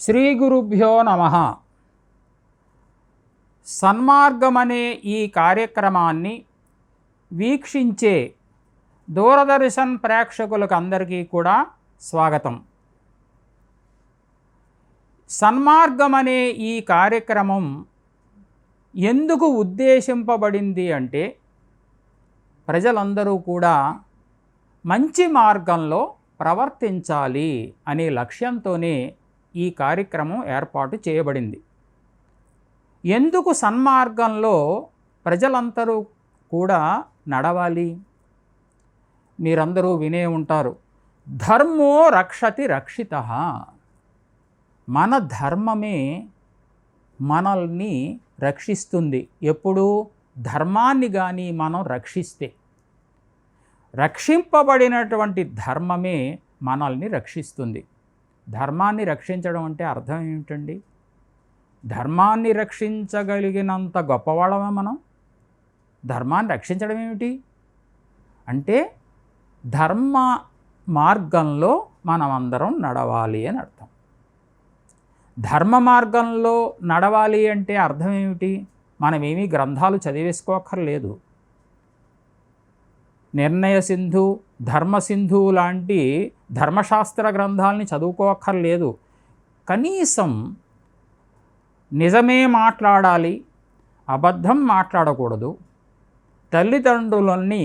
శ్రీ గురుభ్యో నమః. సన్మార్గం అనే ఈ కార్యక్రమాన్ని వీక్షించే దూరదర్శన్ ప్రేక్షకులకు అందరికీ కూడా స్వాగతం. సన్మార్గం అనే ఈ కార్యక్రమం ఎందుకు ఉద్దేశింపబడింది అంటే, ప్రజలందరూ కూడా మంచి మార్గంలో ప్రవర్తించాలి అనే లక్ష్యంతోనే ఈ కార్యక్రమం ఏర్పాటు చేయబడింది. ఎందుకు సన్మార్గంలో ప్రజలందరూ కూడా నడవాలి? మీరందరూ వినే ఉంటారు, ధర్మో రక్షతి రక్షితః. మన ధర్మమే మనల్ని రక్షిస్తుంది. ఎప్పుడు ధర్మాన్ని కానీ మనం రక్షిస్తే, రక్షింపబడినటువంటి ధర్మమే మనల్ని రక్షిస్తుంది. ధర్మాన్ని రక్షించడం అంటే అర్థం ఏమిటండి? ధర్మాన్ని రక్షించగలిగినంత గొప్పవాళ్ళమే మనం. ధర్మాన్ని రక్షించడం ఏమిటి అంటే, ధర్మ మార్గంలో మనమందరం నడవాలి అని అర్థం. ధర్మ మార్గంలో నడవాలి అంటే అర్థం ఏమిటి? మనమేమీ గ్రంథాలు చదివేసుకోక్కర్లేదు. నిర్ణయ సింధు, ధర్మసింధు లాంటి ధర్మశాస్త్ర గ్రంథాలని చదువుకోక్కర్లేదు. కనీసం నిజమే మాట్లాడాలి, అబద్ధం మాట్లాడకూడదు, తల్లిదండ్రులని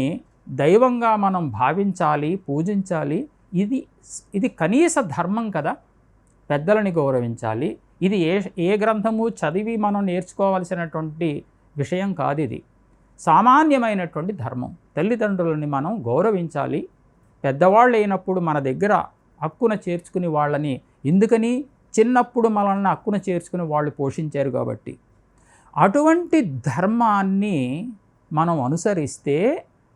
దైవంగా మనం భావించాలి, పూజించాలి. ఇది కనీస ధర్మం కదా. పెద్దలని గౌరవించాలి. ఇది ఏ గ్రంథము చదివి మనం నేర్చుకోవాల్సినటువంటి విషయం కాదు. ఇది సామాన్యమైనటువంటి ధర్మం. తల్లిదండ్రులని మనం గౌరవించాలి. పెద్దవాళ్ళు అయినప్పుడు మన దగ్గర హక్కున చేర్చుకుని వాళ్ళని, ఎందుకని చిన్నప్పుడు మనల్ని హక్కున చేర్చుకుని వాళ్ళు పోషించారు కాబట్టి, అటువంటి ధర్మాన్ని మనం అనుసరిస్తే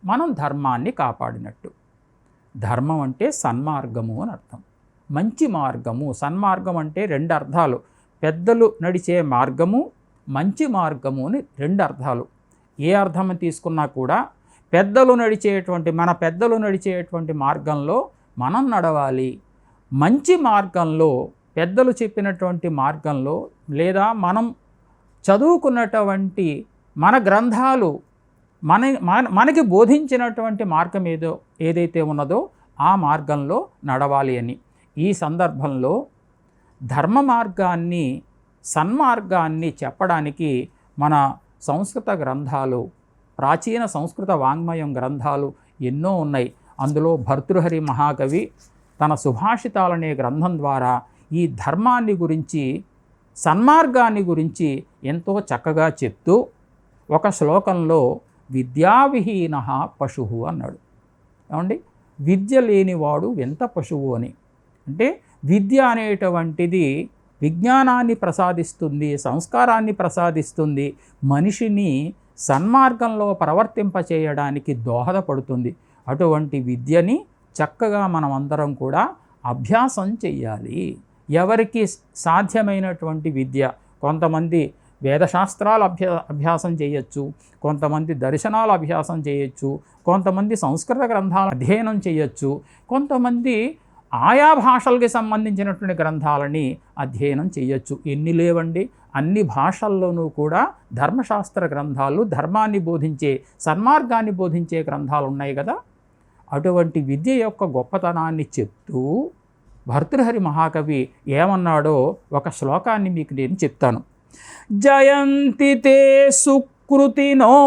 మనం ధర్మాన్ని కాపాడినట్టు. ధర్మం అంటే సన్మార్గము అని అర్థం, మంచి మార్గము. సన్మార్గం అంటే రెండు అర్థాలు. పెద్దలు నడిచే మార్గము, మంచి మార్గము అని రెండు అర్థాలు. ఏ అర్థం తీసుకున్నా కూడా మన పెద్దలు నడిచేటువంటి మార్గంలో మనం నడవాలి. మంచి మార్గంలో, పెద్దలు చెప్పినటువంటి మార్గంలో, లేదా మనం చదువుకున్నటువంటి మన గ్రంథాలు మనకి బోధించినటువంటి మార్గం ఏదైతే ఉన్నదో ఆ మార్గంలో నడవాలి అని. ఈ సందర్భంలో ధర్మ మార్గాన్ని, సన్మార్గాన్ని చెప్పడానికి మన సంస్కృత గ్రంథాలు, ప్రాచీన సంస్కృత వాంగ్మయం గ్రంథాలు ఎన్నో ఉన్నాయి. అందులో భర్తృహరి మహాకవి తన సుభాషితాలనే గ్రంథం ద్వారా ఈ ధర్మాన్ని గురించి, సన్మార్గాన్ని గురించి ఎంతో చక్కగా చెప్తూ ఒక శ్లోకంలో విద్యావిహీన పశువు అన్నాడు. ఏమండి, విద్య లేనివాడు ఎంత పశువు అని. అంటే విద్య అనేటువంటిది విజ్ఞానాన్ని ప్రసాదిస్తుంది, సంస్కారాన్ని ప్రసాదిస్తుంది, మనిషిని సన్మార్గంలో ప్రవర్తింపచేయడానికి దోహదపడుతుంది. అటువంటి విద్యని చక్కగా మనమందరం కూడా అభ్యాసం చెయ్యాలి. ఎవరికి సాధ్యమైనటువంటి విద్య, కొంతమంది వేదశాస్త్రాలు అభ్యాసం చేయొచ్చు, కొంతమంది దర్శనాలు అభ్యాసం చేయొచ్చు, కొంతమంది సంస్కృత గ్రంథాలు అధ్యయనం చేయొచ్చు, కొంతమంది ఆయా భాషలకి సంబంధించినటువంటి గ్రంథాలని అధ్యయనం చేయొచ్చు. ఎన్ని లేవండి, అన్ని భాషల్లోనూ కూడా ధర్మశాస్త్ర గ్రంథాలు, ధర్మాన్ని బోధించే, సన్మార్గాన్ని బోధించే గ్రంథాలు ఉన్నాయి కదా. అటువంటి విద్య యొక్క గొప్పతనాన్ని చెప్తూ భర్తృహరి మహాకవి ఏమన్నాడో ఒక శ్లోకాన్ని మీకు నేను చెప్తాను. జయంతి తే సుకృతినో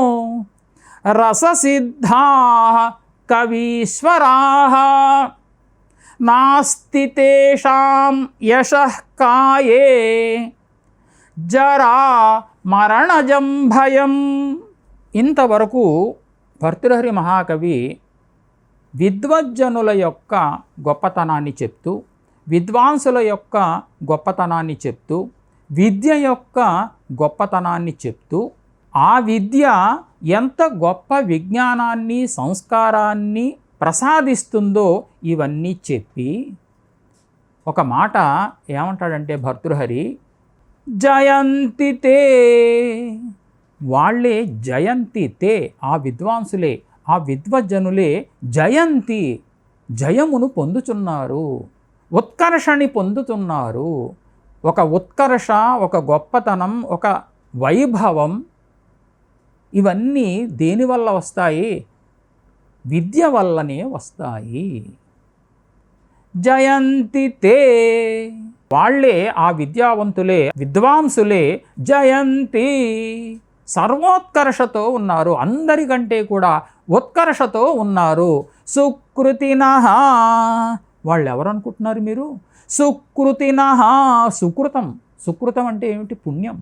రససిద్ధా కవీశ్వరాః నాస్తి తేషాం యశః కాయే జరా మరణజం భయం. ఇంతవరకు భర్తృహరి మహాకవి విద్వజ్జనుల యొక్క గొప్పతనాన్ని చెప్తూ, విద్వాంసుల యొక్క గొప్పతనాన్ని చెప్తూ, విద్య యొక్క గొప్పతనాన్ని చెప్తూ, ఆ విద్య ఎంత గొప్ప విజ్ఞానాన్ని, సంస్కారాన్ని ప్రసాదిస్తుందో ఇవన్నీ చెప్పి ఒక మాట ఏమంటాడంటే భర్తృహరి, జయంతి తే, వాళ్ళే జయంతి తే, ఆ విద్వాంసులే, ఆ విద్వజ్జనులే జయంతి, జయమును పొందుతున్నారు, ఉత్కర్షని పొందుతున్నారు. ఒక ఉత్కర్ష, ఒక గొప్పతనం, ఒక వైభవం, ఇవన్నీ దేనివల్ల వస్తాయి? విద్య వల్లనే వస్తాయి. జయంతి తే, వాళ్ళే, ఆ విద్యావంతులే, విద్వాంసులే జయంతి, సర్వోత్కర్షతో ఉన్నారు, అందరికంటే కూడా ఉత్కర్షతో ఉన్నారు. సుకృతినః, వాళ్ళు ఎవరు అనుకుంటున్నారు మీరు? సుకృతినః, సుకృతం. సుకృతం అంటే ఏమిటి? పుణ్యం.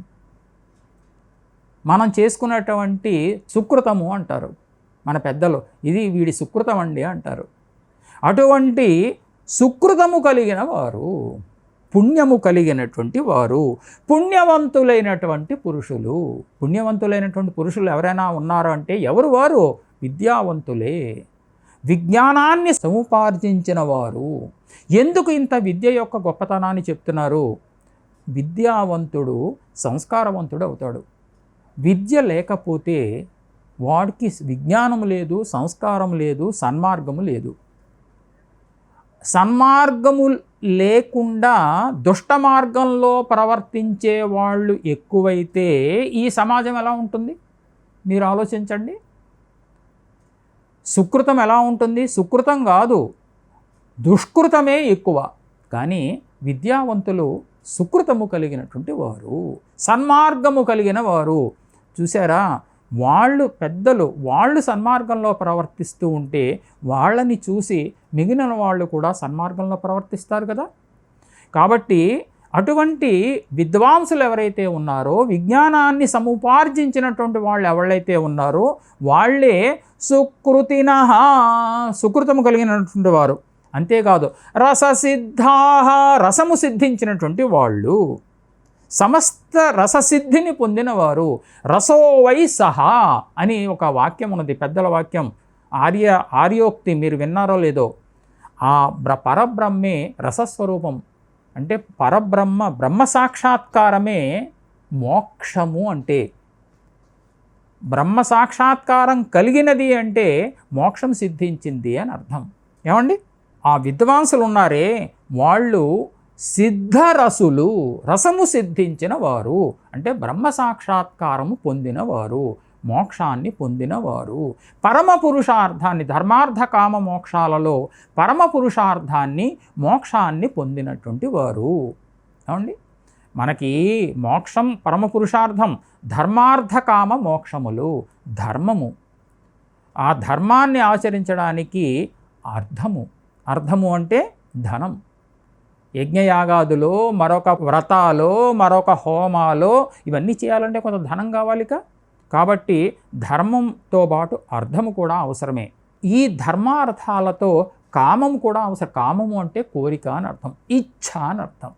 మనం చేసుకున్నటువంటి సుకృతము అంటారు మన పెద్దలు. ఇది వీడి సుకృతం అండి అంటారు. అటువంటి సుకృతము కలిగిన వారు, పుణ్యము కలిగినటువంటి వారు, పుణ్యవంతులైనటువంటి పురుషులు. పుణ్యవంతులైనటువంటి పురుషులు ఎవరైనా ఉన్నారు అంటే ఎవరు వారు? విద్యావంతులే, విజ్ఞానాన్ని సముపార్జించిన వారు. ఎందుకు ఇంత విద్య యొక్క గొప్పతనాన్ని చెప్తున్నారు? విద్యావంతుడు సంస్కారవంతుడు అవుతాడు. విద్య లేకపోతే వాడికి విజ్ఞానం లేదు, సంస్కారం లేదు, సన్మార్గము లేదు. సన్మార్గము లేకుండా దుష్ట మార్గంలో ప్రవర్తించే వాళ్ళు ఎక్కువైతే ఈ సమాజం ఎలా ఉంటుంది? మీరు ఆలోచించండి. సుకృతం ఎలా ఉంటుంది? సుకృతం కాదు, దుష్కృతమే ఎక్కువ. కానీ విద్యావంతులు సుకృతము కలిగినటువంటి వారు, సన్మార్గము కలిగిన వారు. చూసారా, వాళ్ళు పెద్దలు, వాళ్ళు సన్మార్గంలో ప్రవర్తిస్తూ ఉంటే వాళ్ళని చూసి మిగిలిన వాళ్ళు కూడా సన్మార్గంలో ప్రవర్తిస్తారు కదా. కాబట్టి అటువంటి విద్వాంసులు ఎవరైతే ఉన్నారో, విజ్ఞానాన్ని సముపార్జించినటువంటి వాళ్ళు ఎవరైతే ఉన్నారో వాళ్ళే సుకృతినః, సుకృతము కలిగినటువంటి వారు. అంతేకాదు రససిద్ధాః, రసము సిద్ధించినటువంటి వాళ్ళు, సమస్త రససిద్ధిని పొందినవారు. రసో వై సహా అని ఒక వాక్యం ఉన్నది, పెద్దల వాక్యం, ఆర్యోక్తి. మీరు విన్నారో లేదో? ఆ పరబ్రహ్మే రసస్వరూపం. అంటే పరబ్రహ్మ, బ్రహ్మ సాక్షాత్కారమే మోక్షము. అంటే బ్రహ్మ సాక్షాత్కారం కలిగినది అంటే మోక్షం సిద్ధించింది అని అర్థం. ఏమండి? ఆ విద్వాంసులు ఉన్నారే వాళ్ళు సిద్ధరసులు, రసము సిద్ధించిన వారు. అంటే బ్రహ్మ సాక్షాత్కారము పొందినవారు, మోక్షాన్ని పొందినవారు. పరమ పురుషార్థాన్ని, ధర్మార్థ కామ మోక్షాలలో పరమ పురుషార్థాన్ని, మోక్షాన్ని పొందినటువంటి వారు. ఏమండి? మనకి మోక్షం పరమ పురుషార్థం, ధర్మార్థ కామ మోక్షములు. ధర్మము, ఆ ధర్మాన్ని ఆచరించడానికి అర్థము. అర్థము అంటే ధనం. యజ్ఞయాగాదులో, మరొక వ్రతాలో, మరొక హోమాలో ఇవన్నీ చేయాలంటే కొంత ధనం కావాలిక. కాబట్టి ధర్మంతో పాటు అర్థము కూడా అవసరమే. ఈ ధర్మార్థాలతో కామము కూడా అవసరం. కామము అంటే కోరిక అని అర్థం, ఇచ్ఛ అని అర్థం.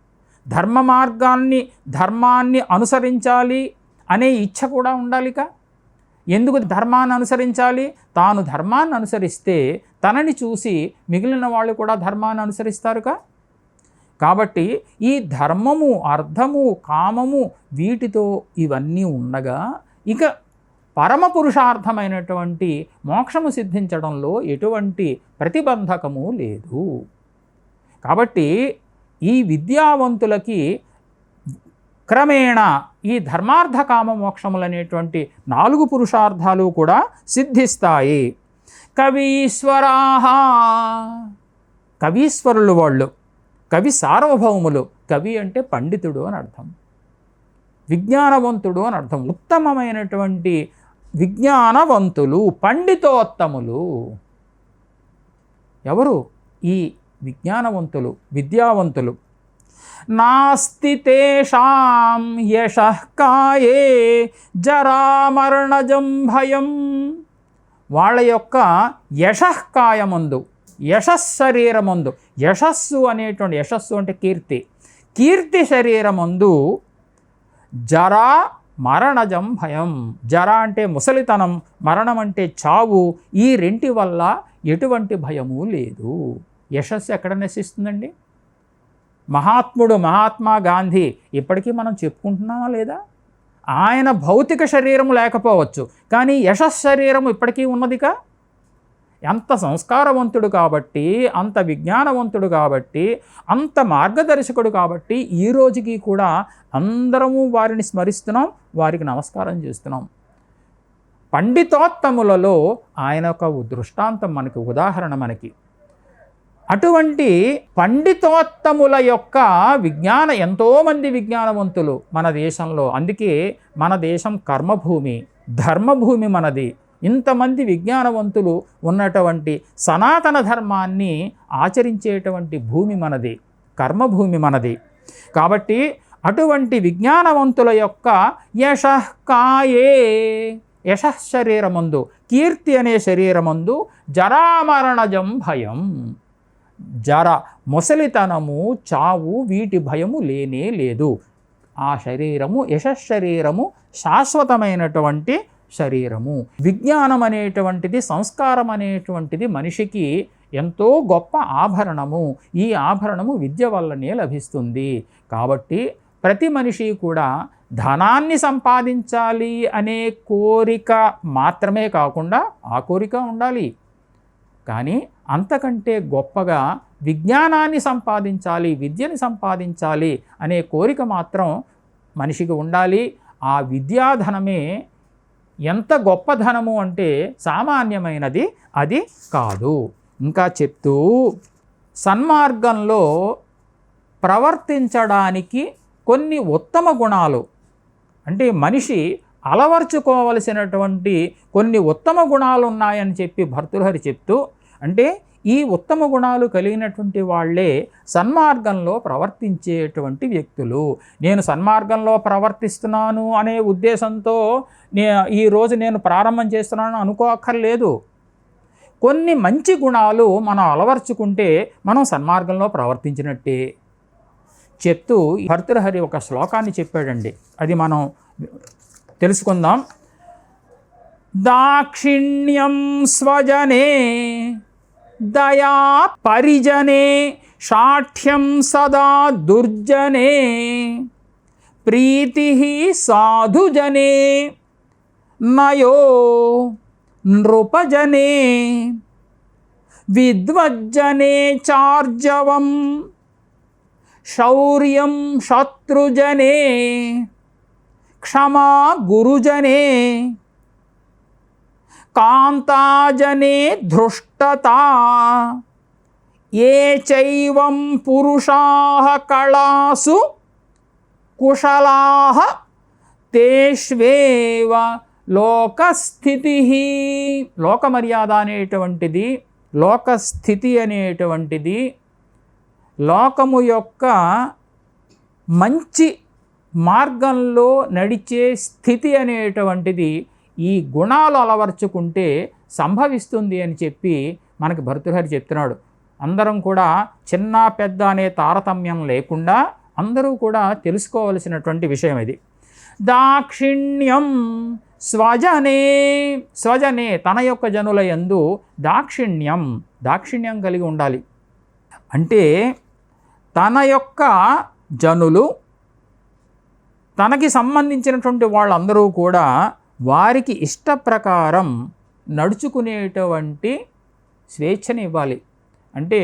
ధర్మ మార్గాన్ని, ధర్మాన్ని అనుసరించాలి అనే ఇచ్ఛ కూడా ఉండాలిక. ఎందుకు ధర్మాన్ని అనుసరించాలి? తాను ధర్మాన్ని అనుసరిస్తే తనని చూసి మిగిలిన వాళ్ళు కూడా ధర్మాన్ని అనుసరిస్తారుగా. కాబట్టి ఈ ధర్మము, అర్థము, కామము, వీటితో ఇవన్నీ ఉండగా ఇక పరమ పురుషార్థమైనటువంటి మోక్షము సిద్ధించడంలో ఎటువంటి ప్రతిబంధకము లేదు. కాబట్టి ఈ విద్యావంతులకి క్రమేణ ఈ ధర్మార్థ కామ మోక్షములు అనేటువంటి 4 పురుషార్థాలు కూడా సిద్ధిస్తాయి. కవీశ్వరాః, కవీశ్వరులు వాళ్ళు, కవి సార్వభౌములు. కవి అంటే పండితుడు అని అర్థం, విజ్ఞానవంతుడు అని అర్థం. ఉత్తమమైనటువంటి విజ్ఞానవంతులు, పండితోత్తములు. ఎవరు? ఈ విజ్ఞానవంతులు, విద్యావంతులు. నాస్తి తేషాం యశః కాయే జరామరణజం భయం. వాళ్ళ యొక్క యశఃకాయమందు, యశశరీరమందు, యశస్సు అనేటువంటి, యశస్సు అంటే కీర్తి, కీర్తి శరీరమందు జరా మరణజం భయం. జర అంటే ముసలితనం, మరణం అంటే చావు. ఈ రెంటి వల్ల ఎటువంటి భయము లేదు. యశస్సు ఎక్కడ నశిస్తుందండి? మహాత్ముడు మహాత్మా గాంధీ ఇప్పటికీ మనం చెప్పుకుంటున్నామా లేదా? ఆయన భౌతిక శరీరం లేకపోవచ్చు, కానీ యశశరీరం ఇప్పటికీ ఉన్నదిగా. ఎంత సంస్కారవంతుడు కాబట్టి, అంత విజ్ఞానవంతుడు కాబట్టి, అంత మార్గదర్శకుడు కాబట్టి ఈ రోజుకి కూడా అందరము వారిని స్మరిస్తున్నాం, వారికి నమస్కారం చేస్తున్నాం. పండితోత్తములలో ఆయన ఒక దృష్టాంతం మనకి, ఉదాహరణ మనకి. అటువంటి పండితోత్తముల యొక్క ఎంతోమంది విజ్ఞానవంతులు మన దేశంలో. అందుకే మన దేశం కర్మభూమి, ధర్మభూమి మనది. ఇంతమంది విజ్ఞానవంతులు ఉన్నటువంటి సనాతన ధర్మాన్ని ఆచరించేటువంటి భూమి మనది, కర్మభూమి మనది. కాబట్టి అటువంటి విజ్ఞానవంతుల యొక్క యశఃకాయే, యశః శరీరమందు, కీర్తి అనే శరీరమందు జరామరణజం భయం, జర ముసలితనము, చావు, వీటి భయము లేనే లేదు. ఆ శరీరము యశశరీరము శాశ్వతమైనటువంటి శరీరము. విజ్ఞానం అనేటువంటిది, సంస్కారం అనేటువంటిది మనిషికి ఎంతో గొప్ప ఆభరణము. ఈ ఆభరణము విద్య వల్లనే లభిస్తుంది. కాబట్టి ప్రతి మనిషి కూడా ధనాన్ని సంపాదించాలి అనే కోరిక మాత్రమే కాకుండా ఆ కోరిక ఉండాలి, కానీ అంతకంటే గొప్పగా విజ్ఞానాన్ని సంపాదించాలి, విద్యని సంపాదించాలి అనే కోరిక మాత్రం మనిషికి ఉండాలి. ఆ విద్యాధనమే ఎంత గొప్ప ధనము అంటే సామాన్యమైనది అది కాదు. ఇంకా చెప్తూ, సన్మార్గంలో ప్రవర్తించడానికి కొన్ని ఉత్తమ గుణాలు, అంటే మనిషి అలవర్చుకోవలసినటువంటి కొన్ని ఉత్తమ గుణాలు ఉన్నాయని చెప్పి భర్తృహరి చెప్తూ, అంటే ఈ ఉత్తమ గుణాలు కలిగినటువంటి వాళ్ళే సన్మార్గంలో ప్రవర్తించేటువంటి వ్యక్తులు. నేను సన్మార్గంలో ప్రవర్తిస్తున్నాను అనే ఉద్దేశంతో ఈరోజు నేను ప్రారంభం చేస్తున్నాను అనుకోక్కర్లేదు. కొన్ని మంచి గుణాలు మనం అలవర్చుకుంటే మనం సన్మార్గంలో ప్రవర్తించినట్టే చెప్తూ భర్తృహరి ఒక శ్లోకాన్ని చెప్పాడండి. అది మనం తెలుసుకుందాం. దాక్షిణ్యం స్వజనే దయా పరిజనే శాఠ్యం సదా దుర్జనే ప్రీతి సాధుజనే నయో నృపజనే విద్వజ్జనే చార్జవం శౌర్యం శత్రుజనే క్షమా గురుజనే కాంతాజనే ధృష్టతా ఏ చైవం పురుషాః కళాసు కుశలాః తేష్వేవ లోకస్థితి. లోకమర్యాద అనేటువంటిది, లోకస్థితి అనేటువంటిది, లోకము యొక్క మంచి మార్గంలో నడిచే స్థితి అనేటువంటిది ఈ గుణాలు అలవర్చుకుంటే సంభవిస్తుంది అని చెప్పి మనకి భర్తృహరి చెప్తున్నాడు. అందరం కూడా చిన్న పెద్ద అనే తారతమ్యం లేకుండా అందరూ కూడా తెలుసుకోవలసినటువంటి విషయం ఇది. దాక్షిణ్యం స్వజనే, స్వజనే తన యొక్క జనుల యందు దాక్షిణ్యం కలిగి ఉండాలి. అంటే తన యొక్క జనులు, తనకి సంబంధించినటువంటి వాళ్ళందరూ కూడా వారికి ఇష్ట ప్రకారం నడుచుకునేటువంటి స్వేచ్ఛని ఇవ్వాలి. అంటే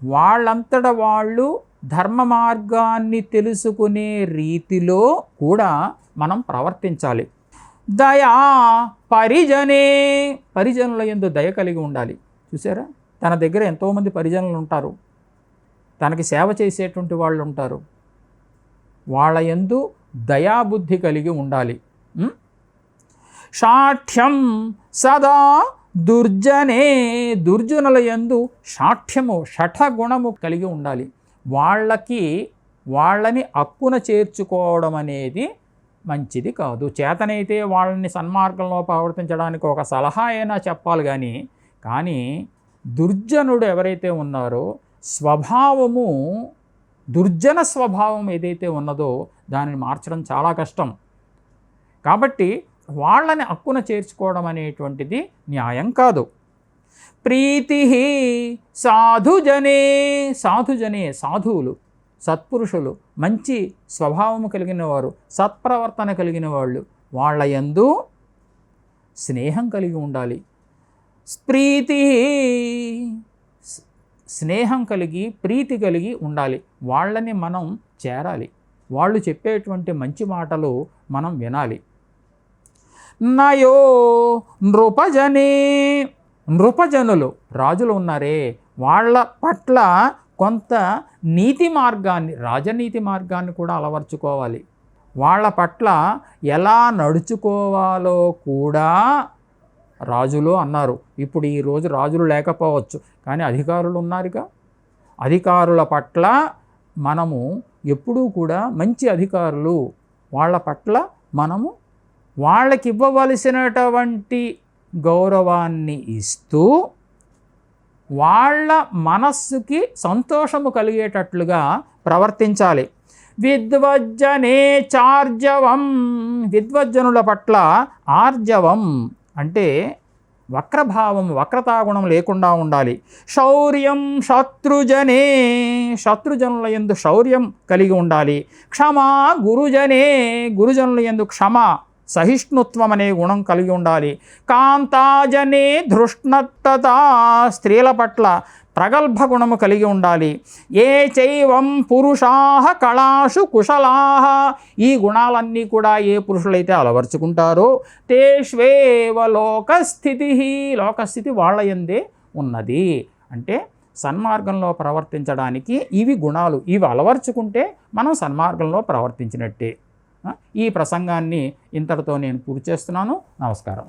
వాళ్ళంతట వాళ్ళు ధర్మ మార్గాన్ని తెలుసుకునే రీతిలో కూడా మనం ప్రవర్తించాలి. దయా పరిజనే, పరిజనుల యందు దయ కలిగి ఉండాలి. చూసారా, తన దగ్గర ఎంతోమంది పరిజనులు ఉంటారు, తనకి సేవ చేసేటువంటి వాళ్ళు ఉంటారు, వాళ్ళ యందు దయాబుద్ధి కలిగి ఉండాలి. శాఠ్యం సదా దుర్జనే, దుర్జనుల యందు శాఠ్యము, షఠగుణము కలిగి ఉండాలి. వాళ్ళని అక్కున చేర్చుకోవడం అనేది మంచిది కాదు. చేతనైతే వాళ్ళని సన్మార్గంలో ప్రవర్తించడానికి ఒక సలహా అయినా చెప్పాలి. కానీ దుర్జనుడు ఎవరైతే ఉన్నారో స్వభావము, దుర్జన స్వభావం ఏదైతే ఉన్నదో దానిని మార్చడం చాలా కష్టం. కాబట్టి వాళ్ళని అక్కున చేర్చుకోవడం అనేటువంటిది న్యాయం కాదు. ప్రీతి సాధుజనే, సాధుజనే సాధువులు, సత్పురుషులు, మంచి స్వభావము కలిగిన వారు, సత్ప్రవర్తన కలిగిన వాళ్ళు, వాళ్ళ యందు స్నేహం కలిగి ఉండాలి. ప్రీతి, స్నేహం కలిగి ప్రీతి కలిగి ఉండాలి. వాళ్ళని మనం చేరాలి, వాళ్ళు చెప్పేటువంటి మంచి మాటలు మనం వినాలి. నయో నృపజనే, నృపజనులు రాజులు ఉన్నారే వాళ్ళ పట్ల కొంత నీతి మార్గాన్ని, రాజనీతి మార్గాన్ని కూడా అలవర్చుకోవాలి. వాళ్ళ పట్ల ఎలా నడుచుకోవాలో కూడా రాజులు అన్నారు. ఇప్పుడు ఈరోజు రాజులు లేకపోవచ్చు, కానీ అధికారులు ఉన్నారుగా. అధికారుల పట్ల మనము ఎప్పుడూ కూడా మంచి అధికారులు, వాళ్ళ పట్ల మనము వాళ్ళకి ఇవ్వవలసినటువంటి గౌరవాన్ని ఇస్తూ వాళ్ళ మనస్సుకి సంతోషము కలిగేటట్లుగా ప్రవర్తించాలి. విద్వజ్జనే చార్జవం, విద్వజ్జనుల పట్ల ఆర్జవం అంటే వక్రభావం, వక్రతాగుణం లేకుండా ఉండాలి. శౌర్యం శత్రుజనే, శత్రుజనుల యందు శౌర్యం కలిగి ఉండాలి. క్షమా గురుజనే, గురుజనుల యందు క్షమ, సహిష్ణుత్వం అనే గుణం కలిగి ఉండాలి. కాంతాజనే ధృష్ణత, స్త్రీల పట్ల ప్రగల్భ గుణము కలిగి ఉండాలి. ఏ చైవం పురుషాః కళాషు కుశలాః, ఈ గుణాలన్నీ కూడా ఏ పురుషులైతే అలవర్చుకుంటారో తేష్వేవ లోకస్థితి, లోకస్థితి వాళ్ళ యందే ఉన్నది. అంటే సన్మార్గంలో ప్రవర్తించడానికి ఇవి గుణాలు, ఇవి అలవర్చుకుంటే మనం సన్మార్గంలో ప్రవర్తించినట్టే. ఈ ప్రసంగాన్ని ఇంతటితో నేను పూర్తి చేస్తున్నాను. నమస్కారం.